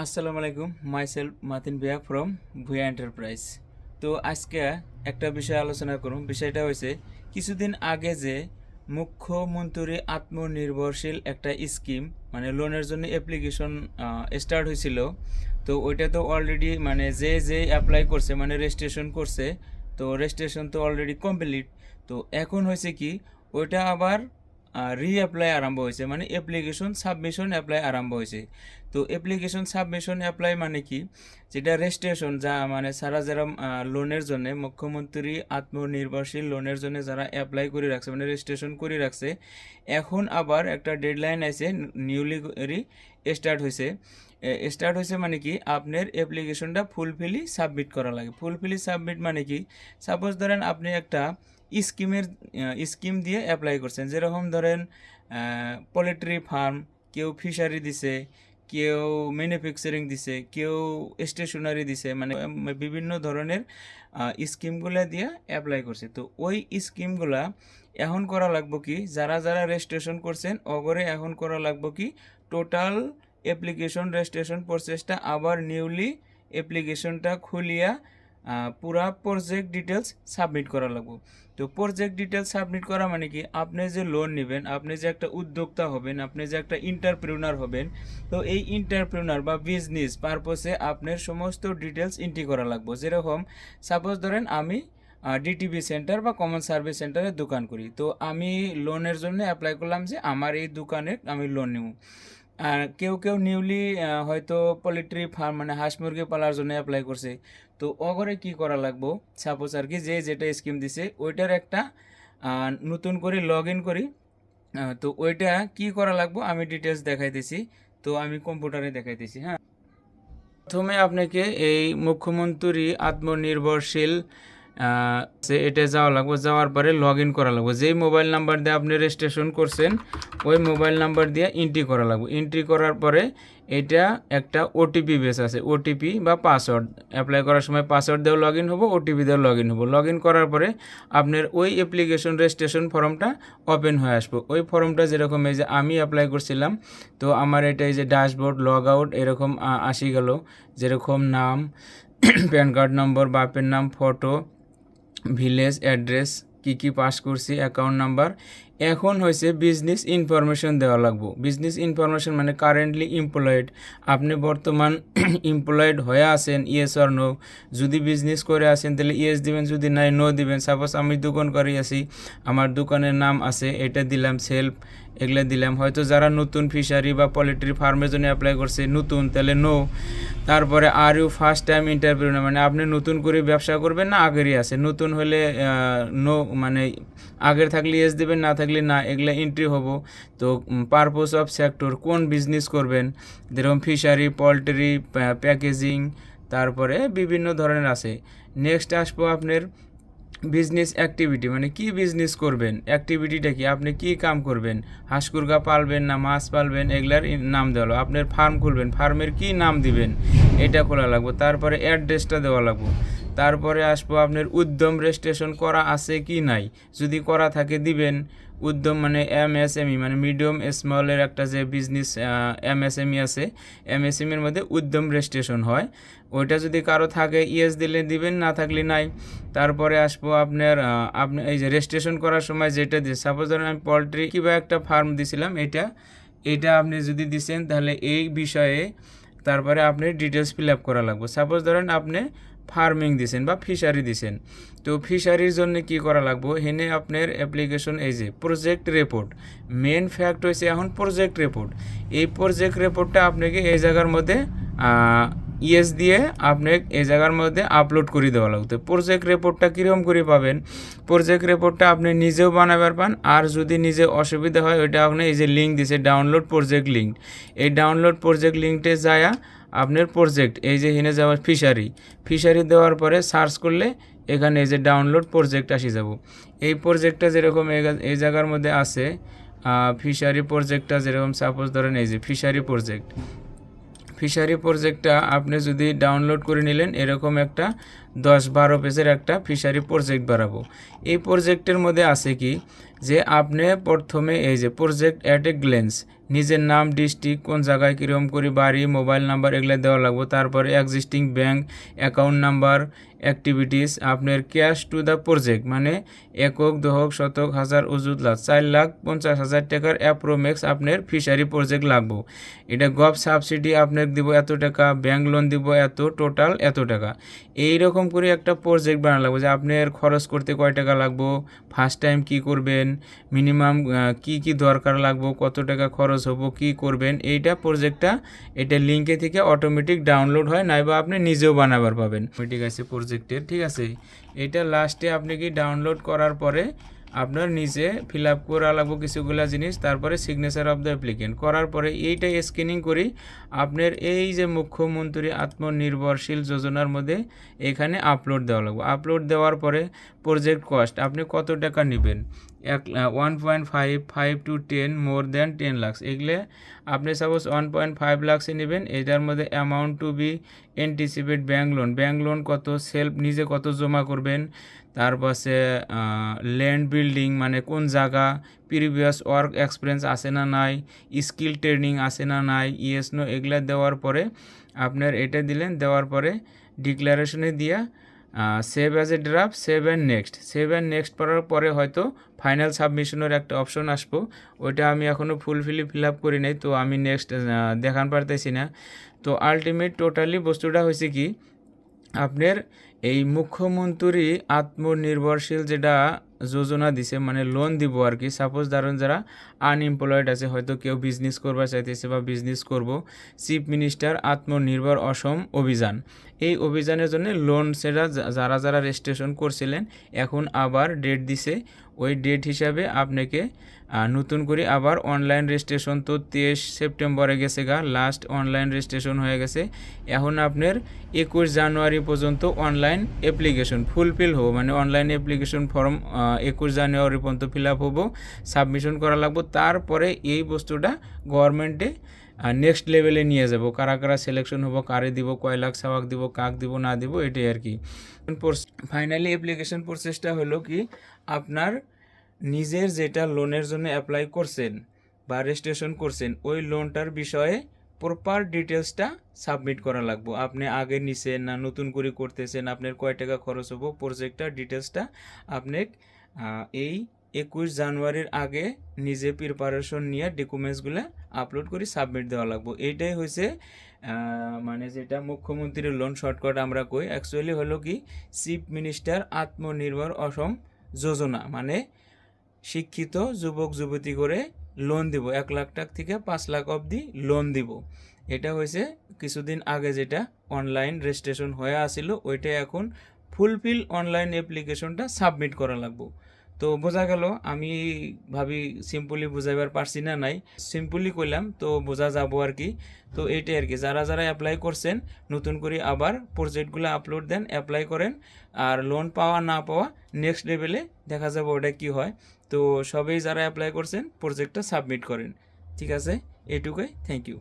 আসসালামু আলাইকুম, myself মাতিন Villa from ভুয়া এন্টারপ্রাইজ। তো আজকে একটা বিষয় আলোচনা করুন। বিষয়টা হয়েছে কিছুদিন আগে যে মুখ্যমন্ত্রী আত্মনির্ভরশীল একটা স্কিম মানে লোনের জন্য অ্যাপ্লিকেশন স্টার্ট হয়েছিল। তো ওইটা তো অলরেডি মানে যে অ্যাপ্লাই করছে মানে রেজিস্ট্রেশন করছে, তো রেজিস্ট্রেশন তো অলরেডি কমপ্লিট। তো এখন হয়েছে কি ওইটা আবার রিঅ্যাপ্লাই আরম্ভ হয়েছে, মানে অ্যাপ্লিকেশন সাবমিশন অ্যাপ্লাই আরম্ভ হয়েছে। তো অ্যাপ্লিকেশন সাবমিশন অ্যাপ্লাই মানে কি, যেটা রেজিস্ট্রেশন যা মানে সারা যারা লোনের জন্য মুখ্যমন্ত্রী আত্মনির্ভরশীল লোনের জন্য যারা অ্যাপ্লাই করে রাখছে মানে রেজিস্ট্রেশন করে রাখছে, এখন আবার একটা ডেডলাইন আছে, নিউলি স্টার্ট হয়েছে মানে কি আপনার অ্যাপ্লিকেশনটা ফুলফিলি সাবমিট করা লাগে। ফুলফিলি সাবমিট মানে কি, সাপোজ ধরেন আপনি একটা স্কিম দিয়ে অ্যাপ্লাই করছেন, যেরকম ধরেন পোলট্রি ফার্ম, কেউ ফিশারি দিছে, কেউ ম্যানুফ্যাকচারিং দিছে, কেউ স্টেশনারি দিছে, মানে বিভিন্ন ধরনের স্কিমগুলা দিয়ে অ্যাপ্লাই করছে। তো ওই স্কিমগুলা এখন করা লাগবো কি, যারা যারা রেজিস্ট্রেশন করছেন অগরে এখন করা লাগবো কি টোটাল অ্যাপ্লিকেশন রেজিস্ট্রেশন প্রসেসটা আবার নিউলি অ্যাপ্লিকেশনটা খুলিয়া পুরা প্রজেক্ট ডিটেলস সাবমিট করা লাগবো। তো প্রজেক্ট ডিটেলস সাবমিট করা মানে কি, আপনি যে লোন নেবেন, আপনি যে একটা উদ্যোক্তা হবেন, আপনি যে একটা এন্টারপ্রেনার হবেন, তো এই এন্টারপ্রেনার বা বিজনেস পারপসে আপনার সমস্ত ডিটেলস এন্ট্রি করা লাগবো। যেরকম সাপোজ ধরেন আমি ডিটিবি সেন্টার বা কমন সার্ভিস সেন্টারে দোকান করি, তো আমি লোনের জন্য অ্যাপ্লাই করলাম যে আমার এই দোকানে আমি লোন নেব। আর কেউ কেউ নিউলি হয়তো পোলট্রি ফার্ম মানে হাঁস মুরগি পালার জন্য অ্যাপ্লাই করছে। তো অগরে কি করা লাগবো, সাপোজ আর কি যে যেটা স্কিম দিছে ওইটার একটা নতুন করে লগ ইন করি। তো ওইটা কি করা লাগবো আমি ডিটেলস দেখাইতেছি। তো আমি কম্পিউটারে দেখাইতেছি। হ্যাঁ, প্রথমে আপনাকে এই মুখ্যমন্ত্রী আত্মনির্ভরশীল এটা যাওয়া লাগবে। যাওয়ার পরে লগ ইন করা লাগবে। যেই মোবাইল নাম্বার দিয়ে আপনি রেজিস্ট্রেশন করছেন ওই মোবাইল নাম্বার দিয়ে এন্ট্রি করা লাগবে। এন্ট্রি করার পরে এটা একটা ওটিপি বেস আছে, ওটিপি বা পাসওয়ার্ড অ্যাপ্লাই করার সময় পাসওয়ার্ড দিয়েও লগ ইন হবো, ওটিপি দিয়েও লগ ইন হবো। লগ ইন করার পরে আপনার ওই অ্যাপ্লিকেশন রেজিস্ট্রেশন ফর্মটা ওপেন হয়ে আসবো। ওই ফর্মটা যেরকম এই যে আমি অ্যাপ্লাই করছিলাম, তো আমার এটা এই যে ড্যাশবোর্ড লগ আউট এরকম আসি গেল, যেরকম নাম, প্যান কার্ড নম্বর, বাপের নাম, ফটো, ভিলেজ অ্যাড্রেস, কি পাস করছি, অ্যাকাউন্ট নাম্বার। এখন হয়েছে বিজনেস ইনফরমেশন দেওয়া লাগবো। বিজনেস ইনফরমেশন মানে কারেন্টলি এমপ্লয়েড, আপনি বর্তমান এমপ্লয়েড হয়ে আছেন, ইয়েস অর নো। যদি বিজনেস করে আছেন তাহলে ইয়েস দিবেন, যদি নাই নো দিবেন। সাপোজ আমি দোকান করে আছি, আমার দোকানের নাম আছে, এটা দিলাম সেলফ, এগুলো দিলাম। হয়তো যারা নতুন ফিশারি বা পোলট্রি ফার্মের জন্য অ্যাপ্লাই করছে নতুন, তাহলে নো। তারপরে are you first time entrepreneur মানে আপনি নতুন করে ব্যবসা করবেন না আগেরই আছে। নতুন হলে নো মানে আগের থাকলে ইয়েস দেবেন, না থাকলে না, এগুলো এন্ট্রি হবো। তো পারপোজ অফ সেক্টর, কোন বিজনেস করবেন, যেরকম ফিশারি, পোলট্রি, প্যাকেজিং, তারপরে বিভিন্ন ধরনের আছে। নেক্সট আসবো আপনার বিজনেস অ্যাক্টিভিটি, মানে কি বিজনেস করবেন, অ্যাক্টিভিটিটা কি, আপনি কি কাম করবেন, হাঁস মুরগা পালবেন না মাছ পালবেন, এগুলার নাম দেওয়া লাগবে। আপনার ফার্ম খুলবেন, ফার্মের কি নাম দিবেন এটা খোলা লাগবে। তারপরে অ্যাড্রেসটা দেওয়া লাগবে। তারপরে আসবো আপনার উদ্যম রেজিস্ট্রেশন করা আছে কি নাই, যদি করা থাকে দিবেন। উদ্যম মানে এমএসএমই মানে মিডিয়াম স্মলের একটা যে বিজনেস এমএসএমই আছে, এমএসএমইর মধ্যে উদ্যম রেজিস্ট্রেশন হয়। ওইটা যদি কারো থাকে ইয়েস দিলে দিবেন, না থাকলে নাই। তারপরে আসবো আপনার আপনি এই যে রেজিস্ট্রেশন করার সময় যেটা দিয়ে, সাপোজ ধরেন আমি পোলট্রি কিংবা একটা ফার্ম দিছিলাম, এটা আপনি যদি দিছেন তাহলে এই বিষয়ে তারপরে আপনি ডিটেলস ফিল আপ করা লাগবে। সাপোজ ধরেন আপনি ফার্মিং দিছেন বা ফিশারি দিছেন, তো ফিশারির জন্য কি করা লাগবে, হেনে আপনার অ্যাপ্লিকেশন এই যে প্রজেক্ট রিপোর্ট, মেন ফ্যাক্ট হয়েছে এখন প্রজেক্ট রিপোর্ট। এই প্রজেক্ট রিপোর্টটা আপনাকে এই জায়গার মধ্যে ইয়েস দিয়ে আপনি এই জায়গার মধ্যে আপলোড করে দেওয়া লাগবে। প্রজেক্ট রিপোর্টটা কীরকম করে পাবেন, প্রজেক্ট রিপোর্টটা আপনি নিজেও বানাবার পান, আর যদি নিজে অসুবিধা হয় ওইটা আপনি এই যে লিঙ্ক দিছে ডাউনলোড প্রজেক্ট লিঙ্ক, এই ডাউনলোড প্রজেক্ট লিঙ্কটে যায় আপনার প্রজেক্ট এই যে হেনে যাওয়ার ফিশারি দেওয়ার পরে সার্চ করলে এখানে এই যে ডাউনলোড প্রজেক্ট আসি যাব। এই প্রজেক্টটা যেরকম এই জায়গার মধ্যে আছে, ফিশারি প্রজেক্টটা যেরকম সাপোজ ধরেন এই যে ফিশারি প্রজেক্টটা আপনি যদি ডাউনলোড করে নিলেন, এরকম একটা 10-12 পেজের একটা ফিশারি প্রজেক্ট বানাবো। এই প্রজেক্টের মধ্যে আছে কি যে আপনি প্রথমে এই যে প্রজেক্ট অ্যাট এ গ্ল্যান্স, নিজের নাম, ডিস্ট্রিক্ট, কোন জায়গায় কীরকম করে বাড়ি, মোবাইল নাম্বার এগুলো দেওয়া লাগবে। তারপরে existing bank account number, activities, আপনার ক্যাশ টু দ্য প্রজেক্ট মানে একক, দশক, শতক, হাজার, অযুত, লাখ, 4,50,000 টাকার অ্যাপ্রোম্যাক্স আপনার ফিশারি প্রজেক্ট লাগবো। এটা গভ সাবসিডি আপনাকে দিব এত টাকা, ব্যাংক লোন দিব এত, টোটাল এত টাকা। এই রকম করে একটা প্রজেক্ট বানানো লাগবে যে আপনার খরচ করতে কয় টাকা লাগবো, ফার্স্ট টাইম কি করবেন, মিনিমাম কি কি দরকার লাগবো, কত টাকা খরচ হবো, কি করবেন। এইটা প্রজেক্টটা এটা লিঙ্কে থেকে অটোমেটিক ডাউনলোড হয়, নাইবা আপনি নিজেও বানাবার পাবেন। ঠিক আছে প্রজেক্টের, ঠিক আছে। এটা লাস্টে আপনি কি ডাউনলোড করার পরে আপনার নিজে ফিল আপ করা লাগবো কিছুগুলা জিনিস, তারপরে সিগনেচার অফ দ্য অ্যাপ্লিকেন্ট করার পরে এইটাই স্ক্যানিং করি আপনার এই যে মুখ্যমন্ত্রী আত্মনির্ভরশীল যোজনার মধ্যে এখানে আপলোড দেওয়া লাগবে। আপলোড দেওয়ার পরে প্রজেক্ট কস্ট আপনি কত টাকা নেবেন, 1.5 to 10 মোর দ্যান 10 লাখ, এগুলো আপনি সাপোজ 1.5 লাখসে নেবেন। এটার মধ্যে amount to be anticipate bank loan কত, সেলফ নিজে কত জমা করবেন, তারপরে ল্যান্ড বিল্ডিং মানে কোন জায়গা, প্রিভিয়াস ওয়ার্ক এক্সপিরিয়েন্স আছে না নাই, স্কিল ট্রেনিং আছে না নাই, ইয়েস নো, এগুলা দেওয়ার পরে আপনার এটা দিলেন। দেওয়ার পরে ডিক্লারেশনে দিয়া save as a draft, save and next করার পরে হয়তো ফাইনাল সাবমিশনের একটা অপশন আসবো। ওইটা আমি এখনও ফিল আপ করি নাই, তো আমি নেক্সট দেখান পারতেছি না। তো আলটিমেট টোটালি বস্তুটা হয়েছে কি, আপনার এই মুখ্যমন্ত্রী আত্মনির্ভরশীল যেটা যোজনা দিছে মানে লোন দিব আর কি। সাপোজ ধরুন যারা আনএমপ্লয়েড আছে, হয়তো কেউ বিজনেস করবা চাইতেছে বা বিজনেস করব, চিফ মিনিস্টার আত্মনির্ভর অসম অভিযান, এই অভিযানের জন্য লোন সেটা যারা রেজিস্ট্রেশন করছিলেন এখন আবার ডেট দিছে। ওই ডেট হিসাবে আপনাকে নতুন করে আবার অনলাইন রেজিস্ট্রেশন, তো 23 সেপ্টেম্বরে গেছে লাস্ট অনলাইন রেজিস্ট্রেশন হয়ে গেছে। এখন আপনার 21 জানুয়ারি পর্যন্ত অনলাইন অ্যাপ্লিকেশন ফুলফিল হবো, মানে অনলাইন অ্যাপ্লিকেশন ফর্ম 21 জানুয়ারি পর্যন্ত ফিল আপ হবো, সাবমিশন করা লাগবো। তারপরে এই বস্তুটা গভর্নমেন্টে নেক্সট লেভেলে নিয়ে যাব, কারা কারা সিলেকশন হবো, কারে দিব, কয় লাখ সাওয়াক দিব, কাক দিব না দিব, এটাই আর কি। ফাইনালি অ্যাপ্লিকেশন প্রসেসটা হলো কি, আপনার নিজের যেটা লোনের জন্য অ্যাপ্লাই করছেন বা রেজিস্ট্রেশন করছেন ওই লোনটার বিষয়ে প্রপার ডিটেলসটা সাবমিট করা লাগবো। আপনি আগে নিছেন না নতুন করে করতেছেন, আপনার কয় টাকা খরচ হবো, প্রজেক্টটার ডিটেলসটা আপনি এই 21 জানুয়ারির আগে নিজে প্রিপারেশন নিয়ে ডকুমেন্টসগুলো আপলোড করে সাবমিট দেওয়া লাগবো। এইটাই হয়েছে মানে যেটা মুখ্যমন্ত্রীর লোন শর্টকাট আমরা কই, অ্যাকচুয়ালি হলো কি চিফ মিনিস্টার আত্মনির্ভর অসম যোজনা, মানে শিক্ষিত যুবক যুবতী করে লোন দিব, 1 লাখ টাকা থেকে 5 লাখ অবধি লোন দিব। এটা হয়েছে কিছুদিন আগে যেটা অনলাইন রেজিস্ট্রেশন হয়ে আসিল, ওইটা এখন ফুলফিল অনলাইন অ্যাপ্লিকেশনটা সাবমিট করা লাগবো। তো বোঝা গেল, আমি ভাবি সিম্পলি বুঝাইবার পারছি না নাই, সিম্পলি কইলাম তো বোঝা যাবো আর কি। তো এইটাই আর কি, যারা অ্যাপ্লাই করছেন নতুন করে আবার প্রজেক্টগুলো আপলোড দেন, অ্যাপ্লাই করেন, আর লোন পাওয়া না পাওয়া নেক্সট লেভেলে দেখা যাবে ওটা কি হয়। তো সবাই যারা অ্যাপ্লাই করছেন প্রজেক্টটা সাবমিট করেন, ঠিক আছে, এটুকুই, থ্যাংক ইউ।